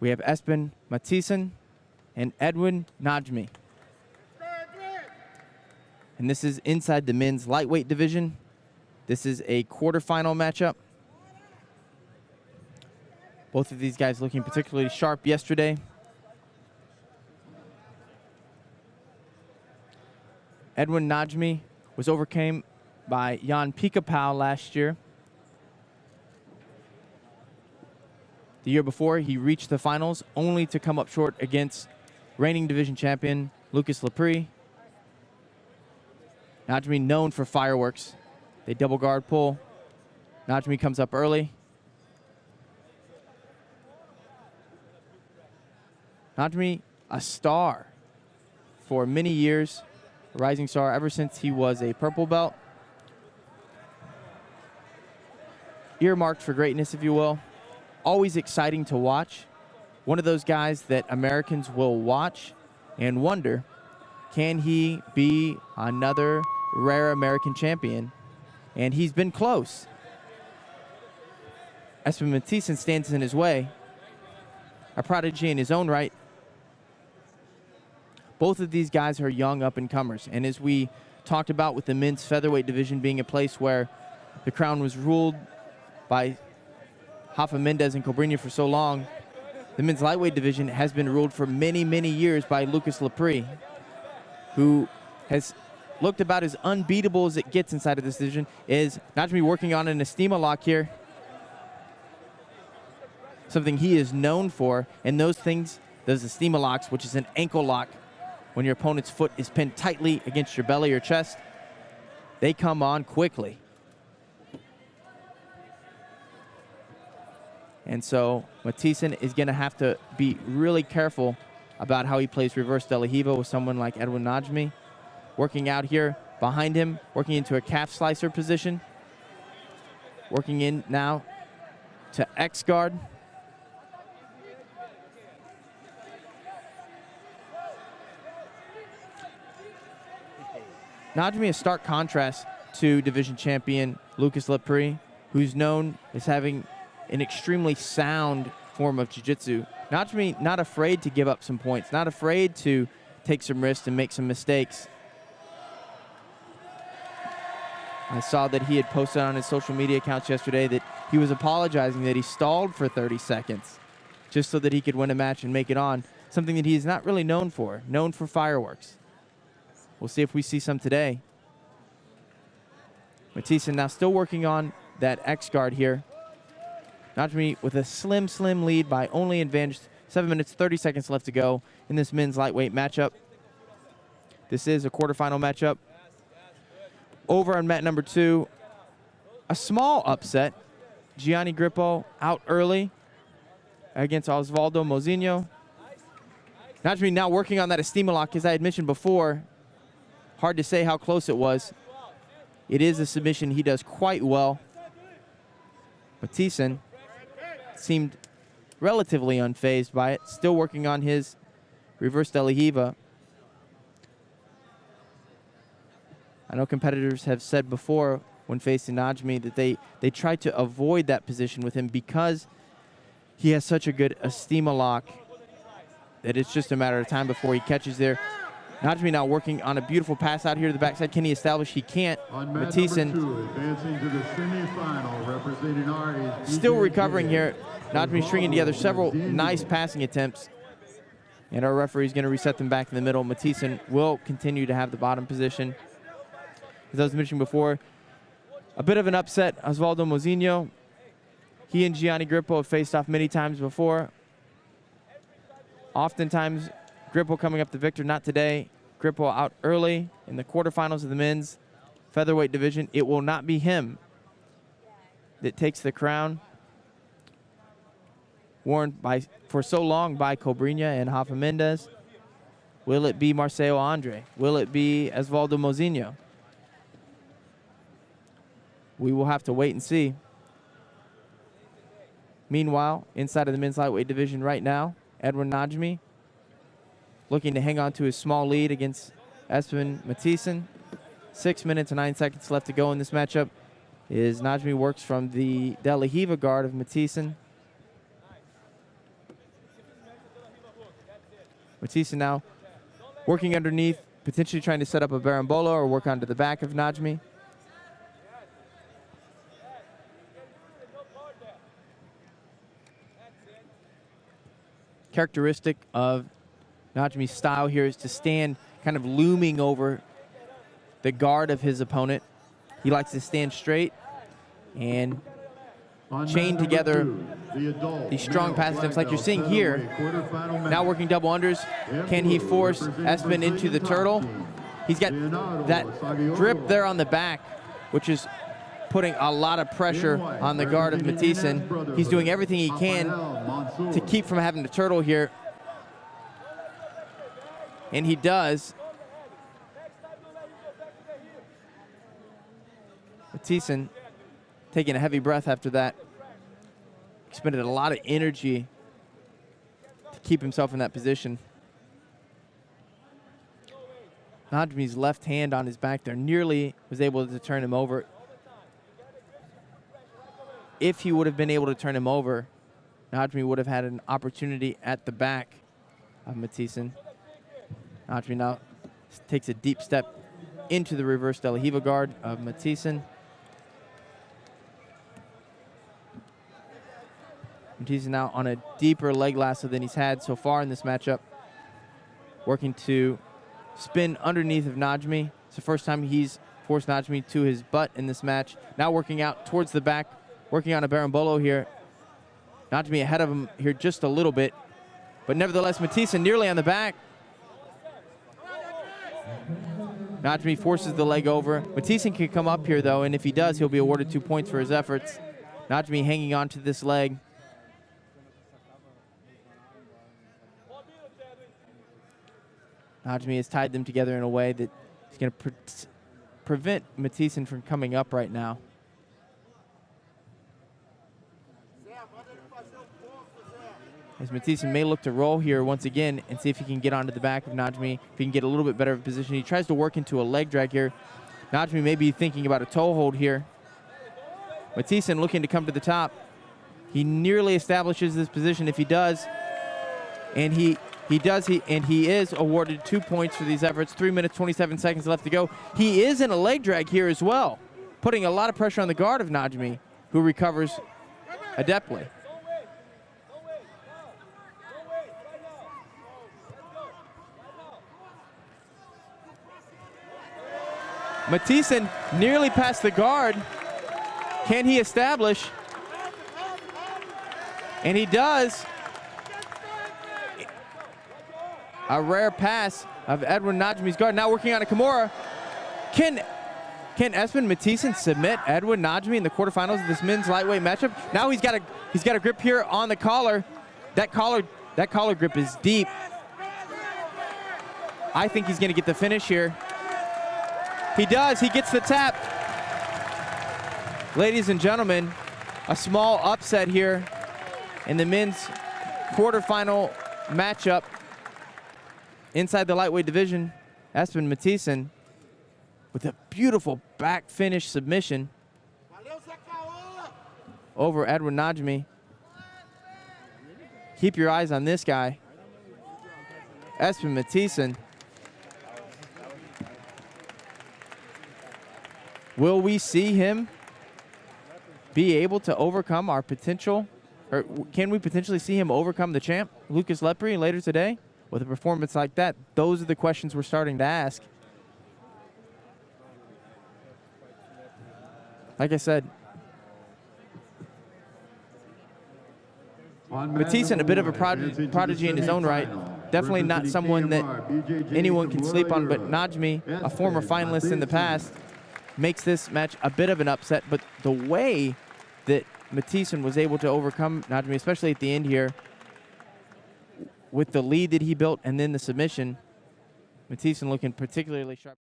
We have Espen Mathiesen and Edwin Najmi. And this is inside the men's lightweight division. This is a quarterfinal matchup. Both of these guys looking particularly sharp yesterday. Edwin Najmi was overcome by Jan Pikapau last year. The year before, he reached the finals, only to come up short against reigning division champion Lucas Lepre. Najmi known for fireworks. They double guard pull. Najmi comes up early. Najmi, a star for many years, a rising star ever since he was a purple belt. Earmarked for greatness, if you will. Always exciting to watch. One of those guys that Americans will watch and wonder, can he be another rare American champion? And he's been close. Espen Mathiesen stands in his way. A prodigy in his own right. Both of these guys are young up-and-comers. And as we talked about with the men's featherweight division being a place where the crown was ruled by Rafa Mendez and Cobrinha for so long, the men's lightweight division has been ruled for many, many years by Lucas Lepre, who has looked about as unbeatable as it gets inside of this division. Is Najmi working on an Estima lock here? Something he is known for, and those things, those Estima locks, which is an ankle lock when your opponent's foot is pinned tightly against your belly or chest, they come on quickly. And so Mathiesen is going to have to be really careful about how he plays reverse De La Riva with someone like Edwin Najmi. Working out here behind him, working into a calf slicer position. Working in now to X guard. Najmi, a stark contrast to division champion Lucas Lepre, who's known as having an extremely sound form of jiu-jitsu. Najmi not afraid to give up some points, not afraid to take some risks and make some mistakes. I saw that he had posted on his social media accounts yesterday that he was apologizing that he stalled for 30 seconds just so that he could win a match and make it on, something that he is not really known for fireworks. We'll see if we see some today. Mathiesen now still working on that X guard here. Najmi with a slim, slim lead by only advantaged 7 minutes, 30 seconds left to go in this men's lightweight matchup. This is a quarterfinal matchup. Over on mat number 2, a small upset. Gianni Grippo out early against Osvaldo Mozinho. Najmi now working on that Estima lock, as I had mentioned before. Hard to say how close it was. It is a submission he does quite well. Mathiesen seemed relatively unfazed by it, still working on his reverse De La Riva. I know competitors have said before when facing Najmi that they try to avoid that position with him because he has such a good Estima lock that it's just a matter of time before he catches there. Najmi now working on a beautiful pass out here to the backside. Can he establish? He can't. Mathiesen advancing to the semifinal, representing our still recovering here. Najmi stringing together several nice passing attempts. And our referee is going to reset them back in the middle. Mathiesen will continue to have the bottom position. As I was mentioning before, a bit of an upset. Osvaldo Mozinho. He and Gianni Grippo have faced off many times before. Oftentimes, Grippo coming up the victor, not today. Grippo out early in the quarterfinals of the men's featherweight division. It will not be him that takes the crown, worn by for so long by Cobrinha and Rafa Mendez. Will it be Marcelo Andre? Will it be Osvaldo Mozinho? We will have to wait and see. Meanwhile, inside of the men's lightweight division right now, Edwin Najmi looking to hang on to his small lead against Espen Mathiesen. 6 minutes and 9 seconds left to go in this matchup. Najmi works from the De La Riva guard of Mathiesen. Mathiesen now working underneath, potentially trying to set up a Berimbolo or work onto the back of Najmi. Characteristic of Najmi's style here is to stand kind of looming over the guard of his opponent. He likes to stand straight and chain together these strong pass attempts like you're seeing here. Now working double unders. Can he force Espen into the turtle? He's got that grip there on the back, which is putting a lot of pressure on the guard of Mathiesen. He's doing everything he can to keep from having to turtle here. And he does. Mathiesen taking a heavy breath after that. Expended a lot of energy to keep himself in that position. Najmi's left hand on his back there nearly was able to turn him over. If he would have been able to turn him over, Najmi would have had an opportunity at the back of Mathiesen. Najmi now takes a deep step into the reverse De La Riva guard of Mathiesen. Mathiesen now on a deeper leg lasso than he's had so far in this matchup. Working to spin underneath of Najmi. It's the first time he's forced Najmi to his butt in this match. Now working out towards the back, working on a Berimbolo here. Najmi ahead of him here just a little bit. But nevertheless, Mathiesen nearly on the back. Najmi forces the leg over. Mathiesen can come up here, though, and if he does, he'll be awarded 2 points for his efforts. Najmi hanging on to this leg. Najmi has tied them together in a way that is going to prevent Mathiesen from coming up right now. As Mathiesen may look to roll here once again and see if he can get onto the back of Najmi, if he can get a little bit better of a position. He tries to work into a leg drag here. Najmi may be thinking about a toe hold here. Mathiesen looking to come to the top. He nearly establishes this position. If he does, and he is awarded 2 points for these efforts. 3 minutes, 27 seconds left to go. He is in a leg drag here as well, putting a lot of pressure on the guard of Najmi, who recovers adeptly. Mathiesen nearly past the guard. Can he establish? And he does. A rare pass of Edwin Najmi's guard. Now working on a Kimura. Can Espen Mathiesen submit Edwin Najmi in the quarterfinals of this men's lightweight matchup? Now he's got a grip here on the collar. That collar grip is deep. I think he's going to get the finish here. He does. He gets the tap. Ladies and gentlemen, a small upset here in the men's quarterfinal matchup inside the lightweight division. Espen Mathiesen with a beautiful back finish submission over Edwin Najmi. Keep your eyes on this guy, Espen Mathiesen. Will we see him be able to overcome our potential, or can we potentially see him overcome the champ, Lucas Lepri, later today? With a performance like that, those are the questions we're starting to ask. Like I said, Mathiesen, a bit of a prodigy in his own right. Definitely not someone that anyone can sleep on, but Najmi, a former finalist in the past, makes this match a bit of an upset. But the way that Mathiesen was able to overcome Najmi, especially at the end here, with the lead that he built and then the submission, Mathiesen looking particularly sharp.